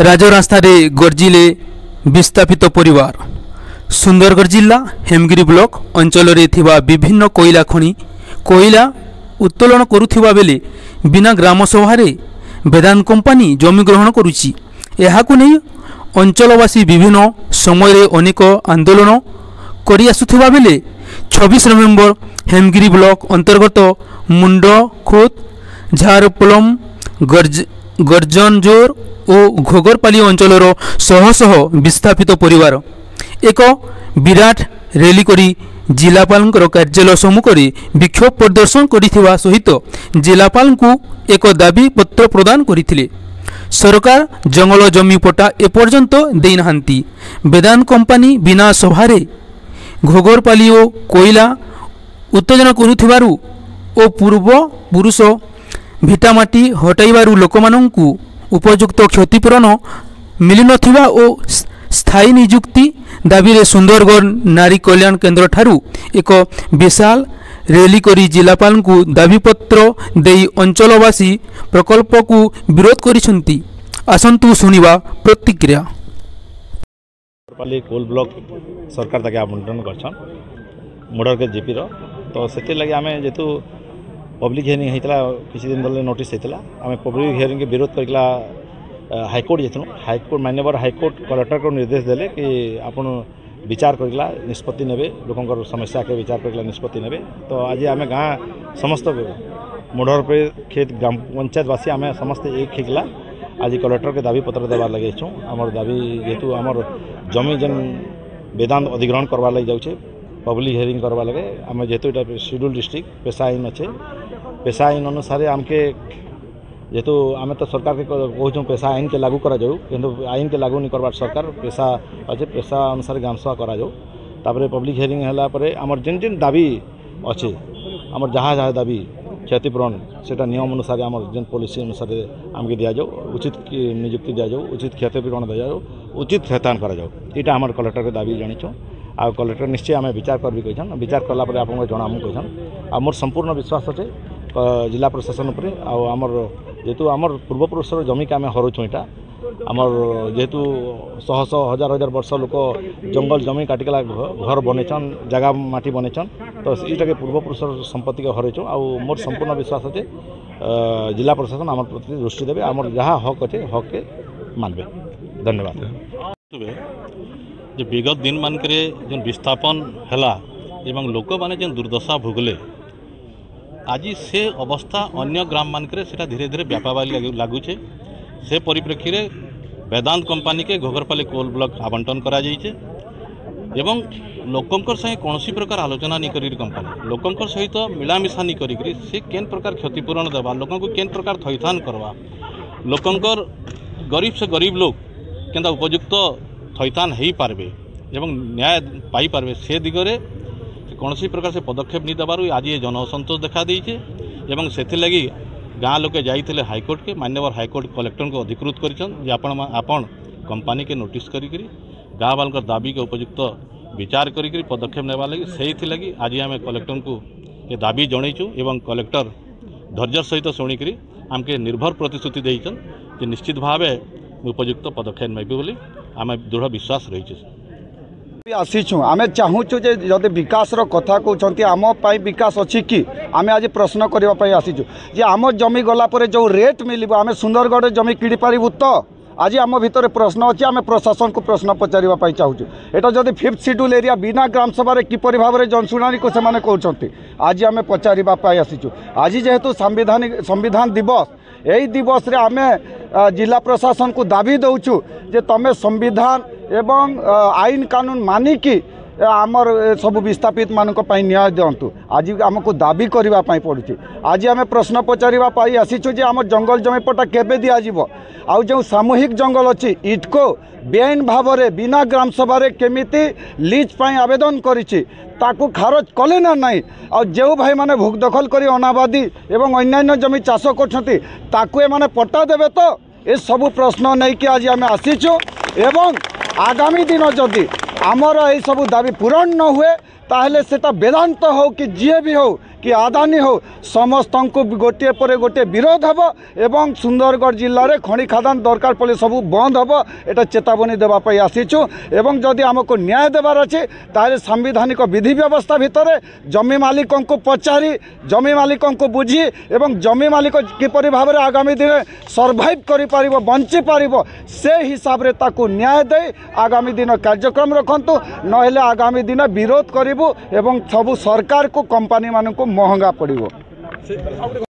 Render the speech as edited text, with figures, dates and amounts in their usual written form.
राजरास्तार गर्जिले विस्थापित परिवार। सुंदरगढ़ जिला हेमगिरी ब्लॉक अंचल विभिन्न कोयला खनि कोयला उत्तोलन करुथिबा बेले बिना ग्राम सभारे वेदांत कंपानी जमी ग्रहण करुछि। एहाकु नै अंचलवासी विभिन्न समय अनेक आंदोलन करि आसुथिबा बेले 26 नवेम्बर हेमगिरी ब्लॉक अंतर्गत मुंड खोत झारपोलम गर्जनजोर और घोगरपाली अंचलर शह शह विस्थापित परिवार एक विराट रैली करी जिलापाल कार्यालय सम्मुखें विक्षोभ प्रदर्शन करिथिबा सहित जिलापाल को एक दाबी पत्र प्रदान करथिले। सरकार जंगल जमी पट्टा एपर्यंत देई नाहांती। वेदांत कंपानी बिना सभारे घोगरपाली और कोयला उत्तेजन करुथिबारु ओ पूर्व पुरुष भिटामाटी हटाइबारु लोकमानंकु उपयुक्त क्षतिपूरण मिली नथिबा ओ स्थायी नियुक्ति दाबी रे सुंदरगढ़ नारी कल्याण केंद्र ठारू एक विशाल रैली करी जिलापाल को दाबीपत्र देई अंचलवासी प्रकल्प को विरोध करिसंती। आसंतु सुनिबा प्रतिक्रिया। कोल ब्लॉक सरकार ताके आवंटन करछन मुडर के जीपी रो तो सेति लागि आमे जेतु पब्लिक हियरिंग होता किसी दिन तले नोटिस होता आम पब्लिक हियरिंग के विरोध करला हाईकोर्ट जाइनु। हाईकोर्ट माननीय हाईकोर्ट कलेक्टर को निर्देश देले कि आपण विचार करला निष्पत्ति नेबे लोकंकर समस्या के विचार करला निष्पत्ति नेबे। तो आज आम गाँ समस्त मुढ़र पे खेत ग्राम पंचायतवासी आम समस्त एक होगा आज कलेक्टर के दाबी पत्र देवार लगे आमर दाबी जेहेतु आमर जमी जेन वेदांत अधिग्रहण करवार लगे जाऊे पब्लिक हियरिंग करवा लगे आम जेहेतु ये शेड्यूल डिस्ट्रिक्ट पेशा आईन अच्छे पेशा आईन अनुसार आमके जेहेतु आम तो सरकार के कहूँ पेशा आईन के लागू करा जाऊ किंतु आईन के लागू नहीं करवार सरकार पेशा अच्छे पेशा अनुसार ग्राम सभा करा जाऊ तापर पब्लिक हियरिंग है आमर जेन जेन दाबी अच्छे आमर जहाँ जहाँ दाबी क्षतिपूरण से नियम अनुसार आमर जेन पॉलिसी अनुसार आमके दि जाऊ उचित नियुक्ति दि जाऊ उचित क्षतिपूरण दि जाऊ उचित खेतान करा जाऊ यहाँ आमर कलेक्टर के दाबी जानीचु आ कलेक्टर निश्चय आम विचार कर कहन विचार कलापर आपको जनामु कहन आ मोर संपूर्ण विश्वास अच्छे जिला प्रशासन उपर आमर जेहेतु आमर पूर्वपुरुषर जमी के आम हरुचु यहाँ आमर जेहेतु शह शह हजार हजार वर्ष लोक जंगल जमी काटिकला घर बनईचन जगह माटी बनईचन तो यहाँ के पूर्वपुरुषर संपत्ति के हरइचु आ मोर संपूर्ण विश्वास अच्छे जिला प्रशासन आमर प्रति दृष्टि देवे आमर जहाँ हक अच्छे हक के मानबे। धन्यवाद। जे विगत दिन मानक जो विस्थापन हैला एवं लोक माने जो दुर्दशा भोगले आज से अवस्था अन्य ग्राम मानक से धीरे धीरे व्यापार लगुचे से परिप्रेक्षी रे वेदांत कंपानी के घोगरपाली कोल ब्लॉक आवंटन करा जाइए एवं लोकंकर संगे कौन प्रकार आलोचना नहीं करी कंपानी लोकंकर सहित मिलामिशा नहीं करी से केन प्रकार क्षतिपूरण देवा लोक को केन प्रकार थैथान करवा लोकंकर गरीब से गरीब लोग केंता उपयुक्त थैथान हो पारबे एवं न्याय पाई पारबे से दिगरे कौन प्रकार से पदक्षेप नहीं देवार आज ये जन असंतोष देखा देइछे एवं सेथिलागी गाँ लोके जाइथिले हाईकोर्ट के माननीय हाईकोर्ट कलेक्टर को अधिकृत करिछन जे आपण कंपानी के नोटिस करी गाँ वालों दाबी के उपयुक्त विचार करी पदक्षेप नेबा लगी से लगी आज आम कलेक्टर को ये दाबी जनईचु एवं कलेक्टर धैर्य सहित शुणिकी आमके निर्भर प्रतिश्रुति देइछन जे निश्चित भाव उपयुक्त पदक्षेप नेबे बोली आम दृढ़ विश्वास रही आसीचु आमे चाहूचु जे जदि विकास रो कथा कहते आम विकास अच्छी कि आम आज प्रश्न करने आसीचु जे आम जमी गला पर जो रेट मिलिबो आमे सुंदरगढ़ जमी किणी पारिबु तो आज आम भितर प्रश्न अच्छी आम प्रशासन को प्रश्न पचारिबा चाहूँ एटा जदि 5th शेड्यूल एरिया बिना ग्राम सभा किपरि भाव में जनशुणाणी को से कहते आज आम पचारिबा आसीचु आज जेहेतु संविधान दिवस यही दिवस रे आमे जिला प्रशासन को दाबी दौचु जे तमे संविधान एवं आईन कानून मानिकी आमर सब विस्थापित मानक पई न्याय दिंतु आज आमको दाबी करने पड़ुछि। आज आम प्रश्न पचारिबा आसीचु जे आम जंगल जमी पट्टा केबे दिया जिवो आउ जो सामूहिक जंगल अच्छी इटको बेआईन भाव में बिना ग्राम सभा केमिति लीज पाई आवेदन करिछि ताकू खारज कले ना नहीं आ जो भाई माने भूख दखल करी अनाबादी एवं अन्यान्य जमी चाष कर माने पट्टा देवे तो ये सब प्रश्न नहीं कि आज आम आसीचु एवं आगामी दिन जदि आमर ये सब दाबी पूरण न हुए ताहले सेटा वेदांत हो कि जी भी हो कि अदानी हो समस्त को गोटे पर गोटे विरोध हम एवं सुंदरगढ़ जिले में खଣି खादान दरकार पड़े सब बंद हम एटा चेतावनी देवाई आसीचु एवं जदि आमको न्याय देवार अच्छे ताले संविधानिक विधि व्यवस्था भितर जमी मालिकों को पचारि जमी मालिकों को बुझी एवं जमी मालिक किपरि भाव में आगामी दिन सर्वाइव करि पारिबो बंची पारिबो से हिसाब रे ताकू न्याय दे आगामी दिन कार्यक्रम रखंतु नहेले आगामी दिन विरोध करिबो एवं सबु सरकार को कंपनी मानक महंगा पड़िबो।